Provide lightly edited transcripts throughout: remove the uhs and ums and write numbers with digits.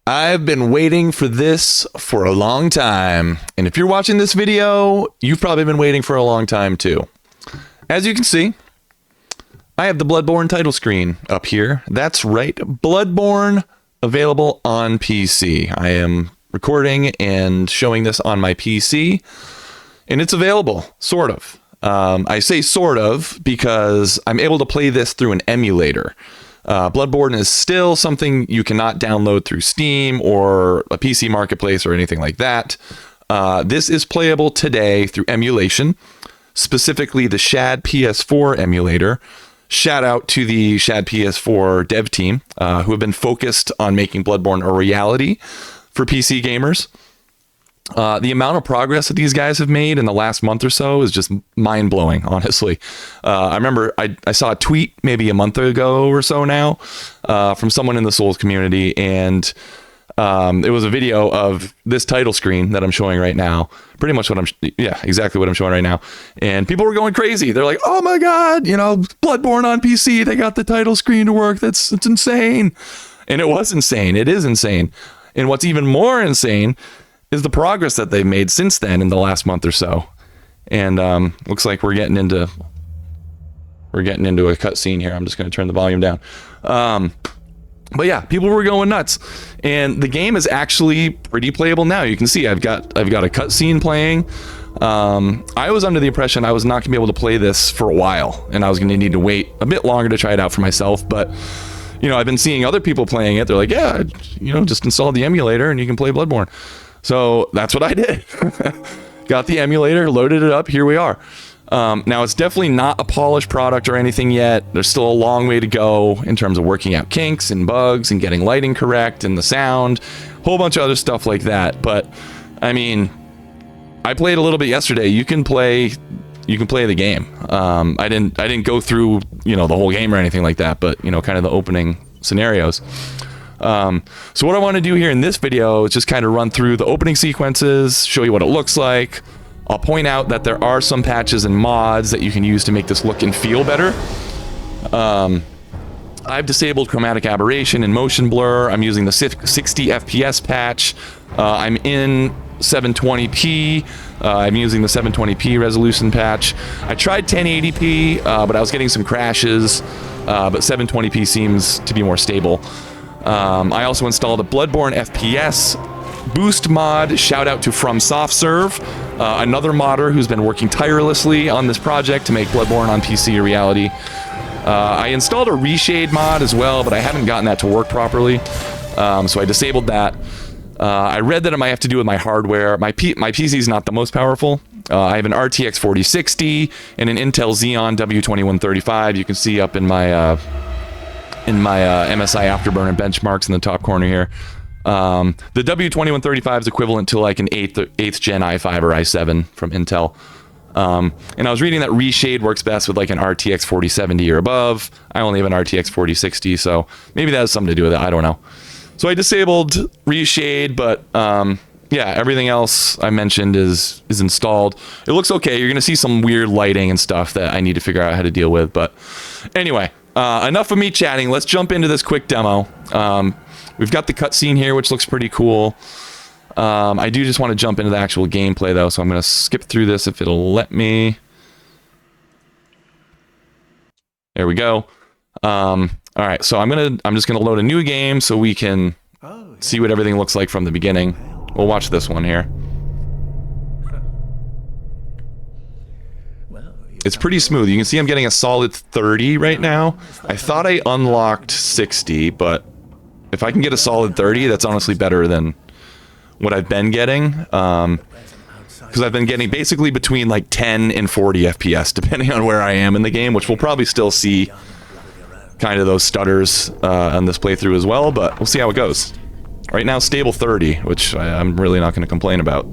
I've been waiting for this for a long time. And if you're watching this video, you've probably been waiting for a long time too. As you can see, I have the Bloodborne title screen up here. That's right, Bloodborne available on PC. I am recording and showing this on my PC, and it's available, sort of. I say sort of because I'm able to play this through an emulator. Bloodborne is still something you cannot download through Steam or a PC marketplace or anything like that. This is playable today through emulation, specifically the Shad PS4 emulator. Shout out to the Shad PS4 dev team who have been focused on making Bloodborne a reality for PC gamers. The amount of progress that these guys have made in the last month or so is just mind-blowing, honestly. I remember I saw a tweet maybe a month ago or so now from someone in the Souls community, and it was a video of this title screen that I'm showing right now. Pretty much exactly what I'm showing right now. And people were going crazy. They're like, oh my God, Bloodborne on PC, they got the title screen to work. It's insane. And it was insane. It is insane. And what's even more insane is the progress that they've made since then in the last month or so. And looks like we're getting into a cutscene here. I'm just going to turn the volume down. But yeah, people were going nuts, and the game is actually pretty playable now. You can see I've got a cutscene playing. I was under the impression I was not gonna be able to play this for a while, and I was gonna need to wait a bit longer to try it out for myself. But I've been seeing other people playing it. They're like, yeah, just install the emulator and you can play Bloodborne. So that's what I did. Got the emulator, loaded it up. Here we are. Now, it's definitely not a polished product or anything yet. There's still a long way to go in terms of working out kinks and bugs and getting lighting correct and the sound, a whole bunch of other stuff like that. But I mean, I played a little bit yesterday. You can play the game. I didn't go through the whole game or anything like that, but kind of the opening scenarios. So what I want to do here in this video is just kind of run through the opening sequences, show you what it looks like. I'll point out that there are some patches and mods that you can use to make this look and feel better. I've disabled chromatic aberration and motion blur. I'm using the 60 FPS patch. I'm in 720p. I'm using the 720p resolution patch. I tried 1080p, but I was getting some crashes. But 720p seems to be more stable. I also installed a Bloodborne FPS boost mod. Shout out to FromSoftServe, another modder who's been working tirelessly on this project to make Bloodborne on PC a reality. I installed a reshade mod as well, but I haven't gotten that to work properly, so I disabled that. I read that I might have to do with my hardware. My PC is not the most powerful. I have an RTX 4060 and an Intel Xeon W2135. You can see up in my MSI Afterburner benchmarks in the top corner here. The W2135 is equivalent to like an 8th gen i5 or i7 from Intel. And I was reading that reshade works best with like an RTX 4070 or above. I only have an RTX 4060, so maybe that has something to do with it. I don't know. So I disabled reshade, but yeah, everything else I mentioned is installed. It looks okay. You're gonna see some weird lighting and stuff that I need to figure out how to deal with. But anyway, enough of me chatting. Let's jump into this quick demo. We've got the cutscene here, which looks pretty cool. I do just want to jump into the actual gameplay, though, so I'm going to skip through this if it'll let me. There we go. All right, so I'm just gonna load a new game so we can see what everything looks like from the beginning. We'll watch this one here. It's pretty smooth. You can see I'm getting a solid 30 right now. I thought I unlocked 60, but if I can get a solid 30, that's honestly better than what I've been getting. Because I've been getting basically between like 10 and 40 FPS, depending on where I am in the game, which we'll probably still see kind of those stutters on this playthrough as well, but we'll see how it goes. Right now, stable 30, which I'm really not going to complain about.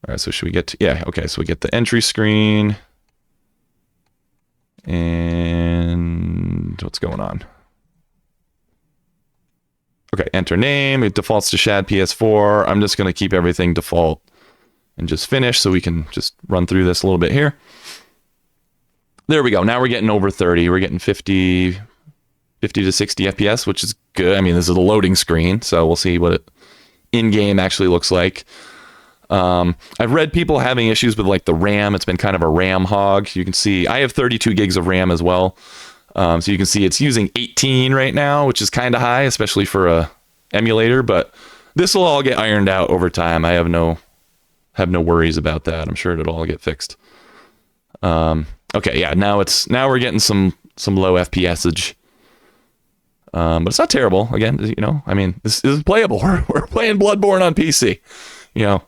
Alright, so should we get to... Yeah, okay, so we get the entry screen. And... what's going on? Okay, enter name. It defaults to Shad PS4. I'm just going to keep everything default and just finish so we can just run through this a little bit here. There we go. Now we're getting over 30. We're getting 50 to 60 FPS, which is good. I mean, this is a loading screen, so we'll see what it in-game actually looks like. I've read people having issues with like the RAM. It's been kind of a RAM hog. You can see I have 32 gigs of RAM as well. So you can see it's using 18 right now, which is kind of high, especially for a emulator, but this will all get ironed out over time. I have no worries about that. I'm sure it'll all get fixed. Okay, yeah, now we're getting some low FPSage. But it's not terrible. Again, you know, I mean, this is playable. We're playing Bloodborne on PC. You know,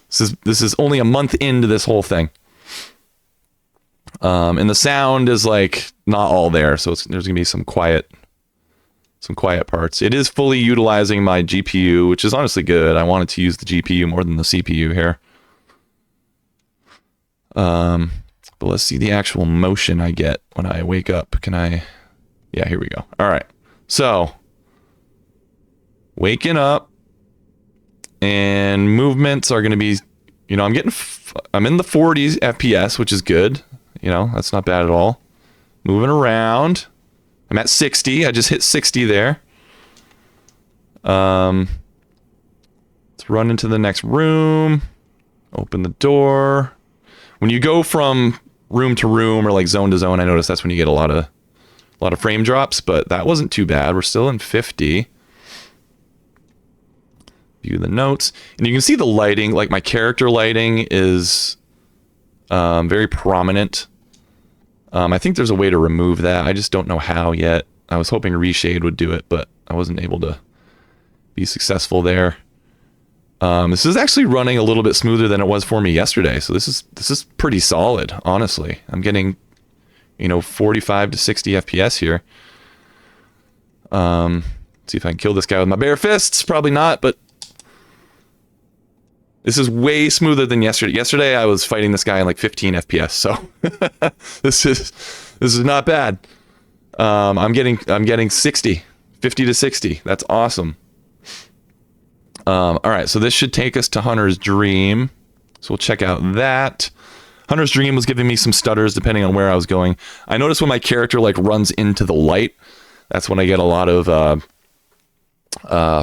this is only a month into this whole thing. And the sound is like not all there, so there's gonna be some quiet parts. It is fully utilizing my GPU, which is honestly good. I wanted to use the GPU more than the CPU here. But let's see the actual motion I get when I wake up. Yeah, here we go. All right. So, waking up and movements are going to be, you know, I'm in the 40s FPS, which is good. You know, that's not bad at all. Moving around. I'm at 60. I just hit 60 there. Let's run into the next room. Open the door. When you go from room to room or like zone to zone, I notice that's when you get a lot of frame drops, but that wasn't too bad. We're still in 50. View the notes. And you can see the lighting, like my character lighting is very prominent. I think there's a way to remove that. I just don't know how yet. I was hoping Reshade would do it, but I wasn't able to be successful there. This is actually running a little bit smoother than it was for me yesterday, so this is pretty solid, honestly. I'm getting, you know, 45 to 60 FPS here. See if I can kill this guy with my bare fists. Probably not, but this is way smoother than yesterday. Yesterday I was fighting this guy in like 15 FPS, so this is not bad. I'm getting 60, 50 to 60. That's awesome. All right, so this should take us to Hunter's Dream. So we'll check out that. Hunter's Dream was giving me some stutters depending on where I was going. I noticed when my character like runs into the light, that's when I get a lot of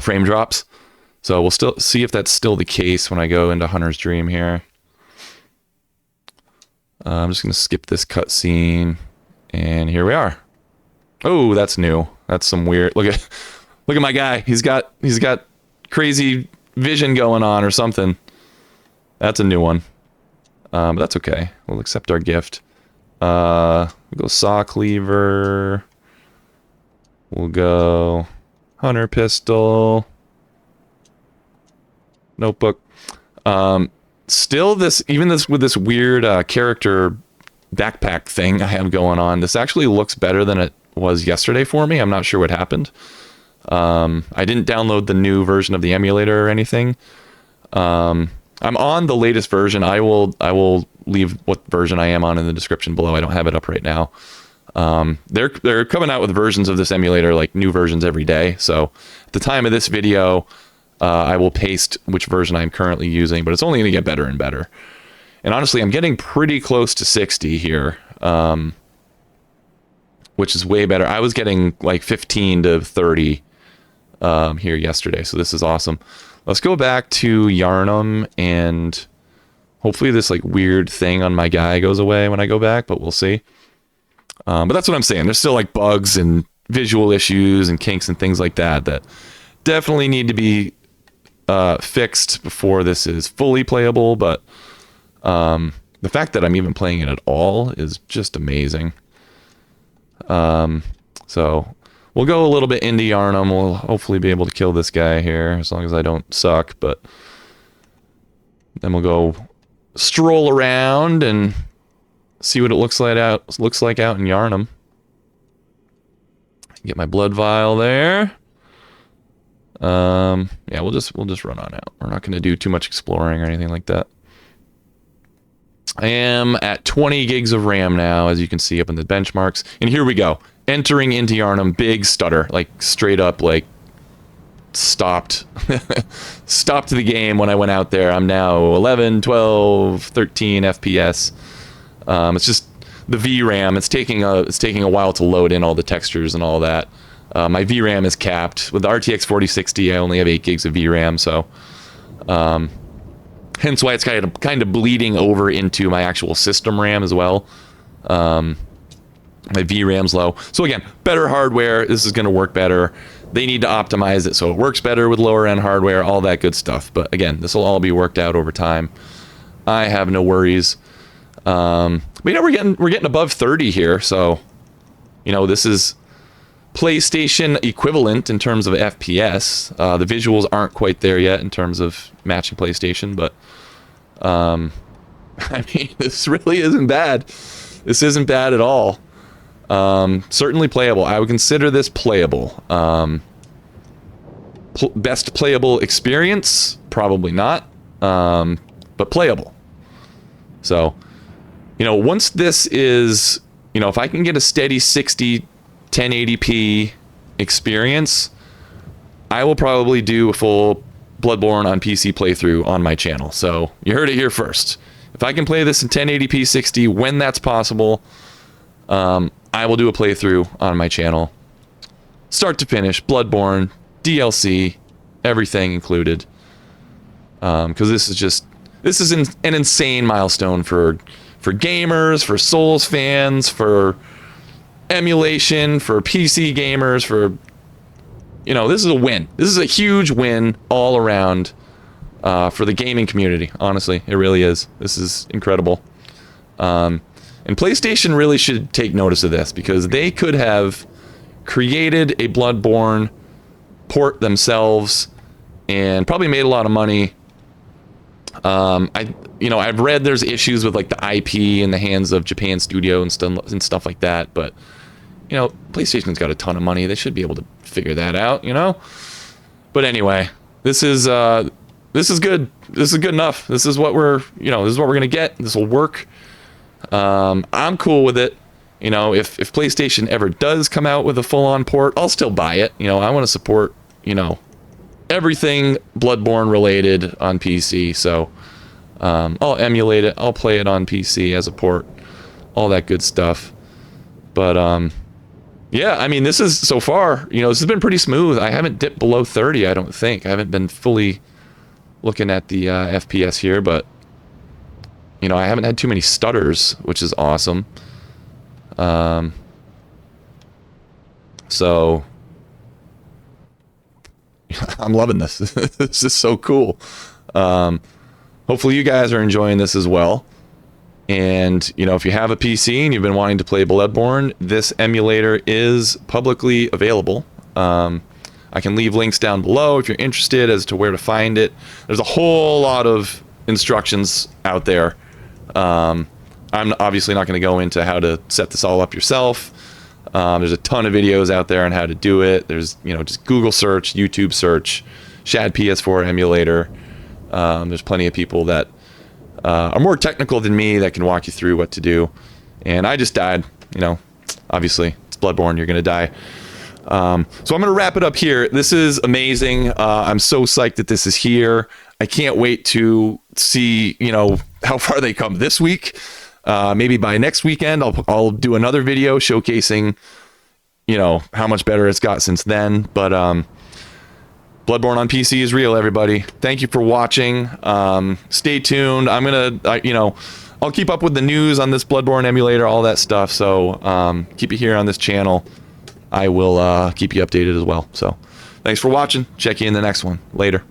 frame drops. So we'll still see if that's still the case when I go into Hunter's Dream here. I'm just gonna skip this cutscene, and here we are. Oh, that's new. That's some weird. Look at my guy. He's got crazy vision going on or something. That's a new one. But that's okay. We'll accept our gift. We'll go saw cleaver. We'll go hunter pistol. Notebook. Still with this weird character backpack thing I have going on, this actually looks better than it was yesterday for me. I'm not sure what happened. I didn't download the new version of the emulator or anything. I'm on the latest version. I will leave what version I am on in the description below. I don't have it up right now. They're coming out with versions of this emulator, like new versions every day. So at the time of this video, I will paste which version I'm currently using, but it's only going to get better and better. And honestly, I'm getting pretty close to 60 here, which is way better. I was getting like 15 to 30 here yesterday, so this is awesome. Let's go back to Yharnam, and hopefully this like weird thing on my guy goes away when I go back, but we'll see. But that's what I'm saying. There's still like bugs and visual issues and kinks and things like that that definitely need to be fixed before this is fully playable, but the fact that I'm even playing it at all is just amazing. So we'll go a little bit into Yharnam. We'll hopefully be able to kill this guy here as long as I don't suck, but then we'll go stroll around and see what it looks like out in Yharnam. Get my blood vial there. Yeah, we'll just run on out. We're not going to do too much exploring or anything like that. I am at 20 gigs of RAM now, as you can see up in the benchmarks. And here we go. Entering into Yharnam, big stutter, like straight up, like stopped the game when I went out there. I'm now 11, 12, 13 FPS. It's just the VRAM. It's taking a while to load in all the textures and all that. My VRAM is capped. With the RTX 4060, I only have 8 gigs of VRAM, so hence why it's kind of bleeding over into my actual system RAM as well. My VRAM's low. So again, better hardware. This is going to work better. They need to optimize it so it works better with lower end hardware, all that good stuff. But again, this will all be worked out over time. I have no worries. But you know, we're getting above 30 here, so you know, this is PlayStation equivalent in terms of FPS. The visuals aren't quite there yet in terms of matching PlayStation, but I mean, this really isn't bad. This isn't bad at all. Certainly playable. I would consider this playable. Best playable experience? Probably not. But playable. So, you know, once this is, you know, if I can get a steady 60 1080p experience, I will probably do a full Bloodborne on PC playthrough on my channel. So you heard it here first. If I can play this in 1080p 60 when that's possible, I will do a playthrough on my channel, start to finish, Bloodborne, DLC, everything included. Because this is an insane milestone for gamers, for Souls fans, for emulation, for PC gamers, for, you know, this is a win. This is a huge win all around for the gaming community. Honestly, it really is. This is incredible. And PlayStation really should take notice of this, because they could have created a Bloodborne port themselves and probably made a lot of money. I've read there's issues with like the IP in the hands of Japan Studio and stuff like that, but you know, PlayStation's got a ton of money. They should be able to figure that out, you know? But anyway, this is good. This is good enough. This is what we're gonna get. This will work. I'm cool with it. You know, if PlayStation ever does come out with a full-on port, I'll still buy it. You know, I want to support, you know, everything Bloodborne related on PC. So I'll emulate it. I'll play it on PC as a port. All that good stuff. But yeah, I mean, this is, so far, you know, this has been pretty smooth. I haven't dipped below 30, I don't think. I haven't been fully looking at the FPS here, but you know, I haven't had too many stutters, which is awesome. So I'm loving this. This is so cool. Hopefully you guys are enjoying this as well. And, you know, if you have a PC and you've been wanting to play Bloodborne, this emulator is publicly available. I can leave links down below if you're interested as to where to find it. There's a whole lot of instructions out there. I'm obviously not going to go into how to set this all up yourself. There's a ton of videos out there on how to do it. There's, you know, just Google search, YouTube search, Shad PS4 emulator. There's plenty of people that are more technical than me that can walk you through what to do. And I just died, you know, obviously it's Bloodborne, you're going to die. So I'm going to wrap it up here. This is amazing. I'm so psyched that this is here. I can't wait to see, you know, how far they come this week. Maybe by next weekend, I'll do another video showcasing, you know, how much better it's got since then. But Bloodborne on PC is real, everybody. Thank you for watching. Stay tuned. I'm gonna, you know, I'll keep up with the news on this Bloodborne emulator, all that stuff. So keep it here on this channel. I will keep you updated as well. So thanks for watching. Check you in the next one. Later.